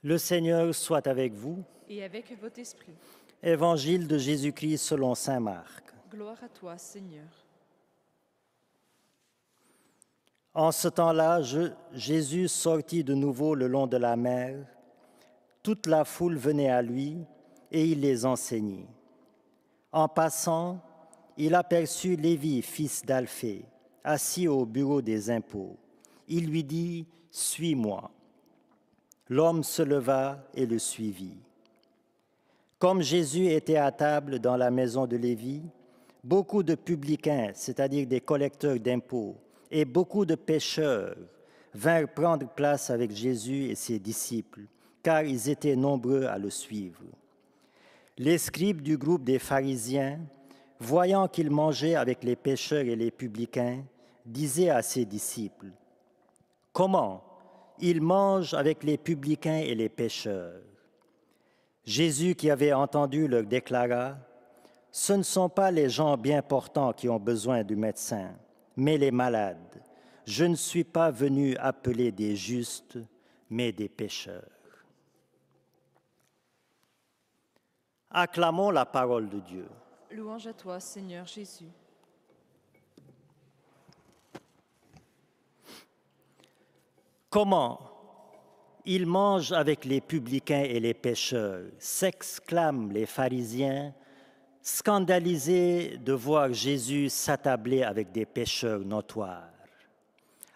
Le Seigneur soit avec vous. Et avec votre esprit. Évangile de Jésus-Christ selon saint Marc. Gloire à toi, Seigneur. En ce temps-là, Jésus sortit de nouveau le long de la mer. Toute la foule venait à lui et il les enseignait. En passant, il aperçut Lévi, fils d'Alphée, assis au bureau des impôts. Il lui dit « Suis-moi ». L'homme se leva et le suivit. Comme Jésus était à table dans la maison de Lévi, beaucoup de publicains, c'est-à-dire des collecteurs d'impôts, et beaucoup de pécheurs vinrent prendre place avec Jésus et ses disciples, car ils étaient nombreux à le suivre. Les scribes du groupe des pharisiens, voyant qu'il mangeait avec les pécheurs et les publicains, disaient à ses disciples, « Comment il mange avec les publicains et les pécheurs ?» Jésus, qui avait entendu, leur déclara, « Ce ne sont pas les gens bien portants qui ont besoin du médecin, mais les malades. Je ne suis pas venu appeler des justes, mais des pécheurs. » Acclamons la parole de Dieu. Louange à toi, Seigneur Jésus. Comment il mange avec les publicains et les pécheurs, s'exclament les pharisiens, scandalisés de voir Jésus s'attabler avec des pécheurs notoires.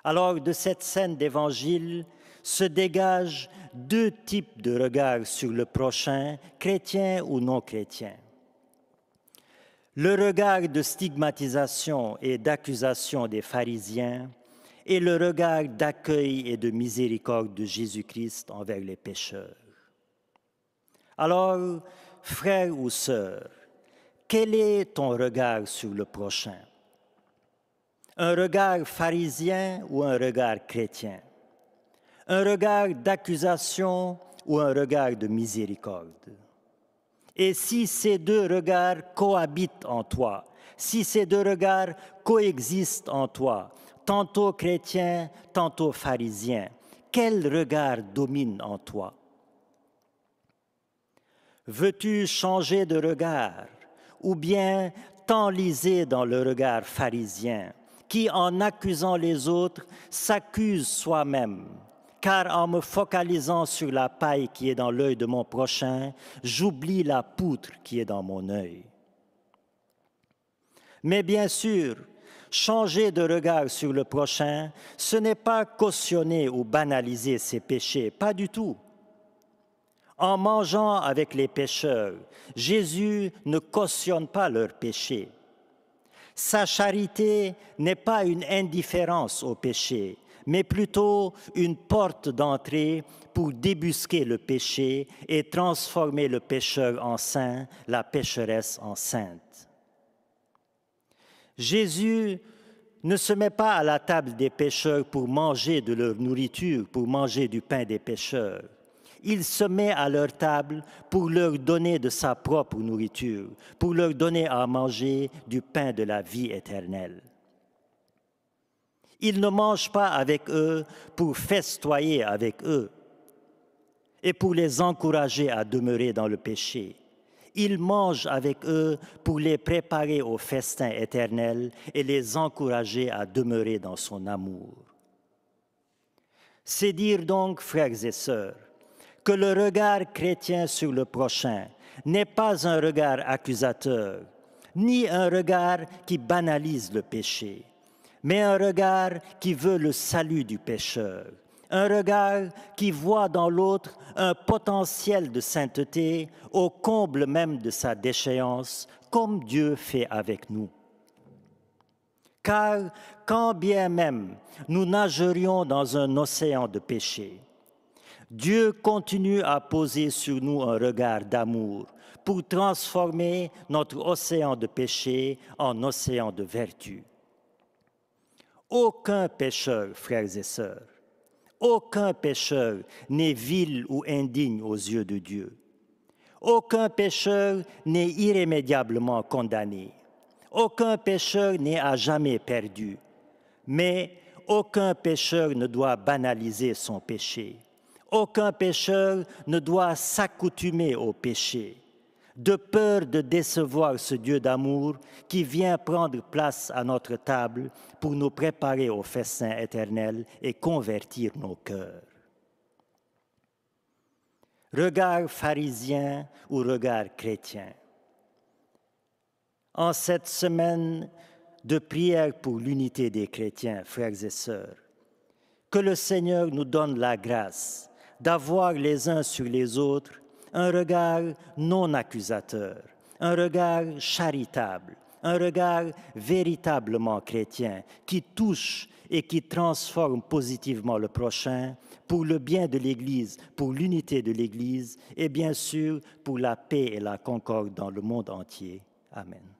Alors, de cette scène d'évangile se dégagent deux types de regards sur le prochain, chrétien ou non chrétien. Le regard de stigmatisation et d'accusation des pharisiens et le regard d'accueil et de miséricorde de Jésus-Christ envers les pécheurs. Alors, frères ou sœurs, quel est ton regard sur le prochain? Un regard pharisien ou un regard chrétien? Un regard d'accusation ou un regard de miséricorde? Et si ces deux regards cohabitent en toi, si ces deux regards coexistent en toi, tantôt chrétien, tantôt pharisien, quel regard domine en toi? Veux-tu changer de regard ou bien t'enliser dans le regard pharisien qui, en accusant les autres, s'accuse soi-même? Car en me focalisant sur la paille qui est dans l'œil de mon prochain, j'oublie la poutre qui est dans mon œil. Mais bien sûr, changer de regard sur le prochain, ce n'est pas cautionner ou banaliser ses péchés, pas du tout. En mangeant avec les pécheurs, Jésus ne cautionne pas leurs péchés. Sa charité n'est pas une indifférence au péché, mais plutôt une porte d'entrée pour débusquer le péché et transformer le pécheur en saint, la pécheresse en sainte. Jésus ne se met pas à la table des pécheurs pour manger de leur nourriture, pour manger du pain des pécheurs. Il se met à leur table pour leur donner de sa propre nourriture, pour leur donner à manger du pain de la vie éternelle. Il ne mange pas avec eux pour festoyer avec eux et pour les encourager à demeurer dans le péché. Il mange avec eux pour les préparer au festin éternel et les encourager à demeurer dans son amour. C'est dire donc, frères et sœurs, que le regard chrétien sur le prochain n'est pas un regard accusateur, ni un regard qui banalise le péché, mais un regard qui veut le salut du pécheur, un regard qui voit dans l'autre un potentiel de sainteté au comble même de sa déchéance, comme Dieu fait avec nous. Car quand bien même nous nagerions dans un océan de péché, Dieu continue à poser sur nous un regard d'amour pour transformer notre océan de péché en océan de vertu. Aucun pécheur, frères et sœurs, aucun pécheur n'est vil ou indigne aux yeux de Dieu. Aucun pécheur n'est irrémédiablement condamné. Aucun pécheur n'est à jamais perdu. Mais aucun pécheur ne doit banaliser son péché. Aucun pécheur ne doit s'accoutumer au péché, de peur de décevoir ce Dieu d'amour qui vient prendre place à notre table pour nous préparer au festin éternel et convertir nos cœurs. Regard pharisien ou regard chrétien. En cette semaine de prière pour l'unité des chrétiens, frères et sœurs, que le Seigneur nous donne la grâce d'avoir les uns sur les autres un regard non accusateur, un regard charitable, un regard véritablement chrétien qui touche et qui transforme positivement le prochain pour le bien de l'Église, pour l'unité de l'Église et bien sûr pour la paix et la concorde dans le monde entier. Amen.